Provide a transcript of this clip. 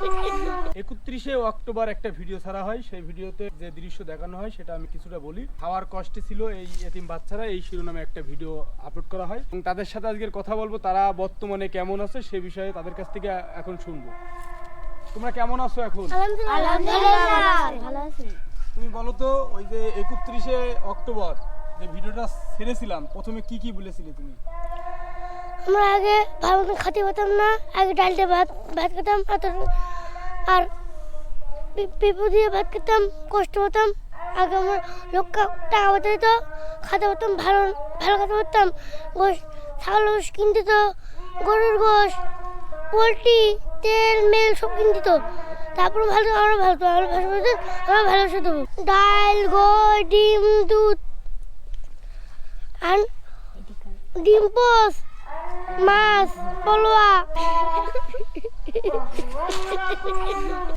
31শে October একটা video ছাড়া হয়, সেই ভিডিওতে যে দৃশ্য দেখানো হয় সেটা আমি কিছুটা বলি। খাওয়ার কষ্টে ছিল এই এতিম বাচ্চারা, এই শিরোনামে একটা ভিডিও আপলোড করা হয় এবং তাদের সাথে আজকের কথা বলবো। তারা বর্তমানে কেমন আছে সে বিষয়ে তাদের কাছ থেকে এখন শুনবো। তোমরা কেমন আছো এখন? তুমি বলো তো, ওই যে 31শে অক্টোবর যে ভিডিওটা ছেড়েছিলাম, প্রথমে কি কি বলেছিলে তুমি? আমরা আগে ভালো খেতে পেতাম না, আগে ডালটা ভাত খেতাম, আর পিপু দিয়ে ভাত খেতাম, কষ্ট হতাম। আগে আমার লোক টাকা পাতে দিত, খেতে পারতাম, ভালো ভালো খেতে পারতাম। গোশ, ছাগল গোশ কিনতে তো, গরুর গোশ, পোলট্রি, তেল মেল সব কিনতে তো। তারপর ভালো আমরা ভালোবাসা দেবো। ডাল, গোশ, ডিম, দুধ আর ডিম পোস, মাছ, পলোয়া।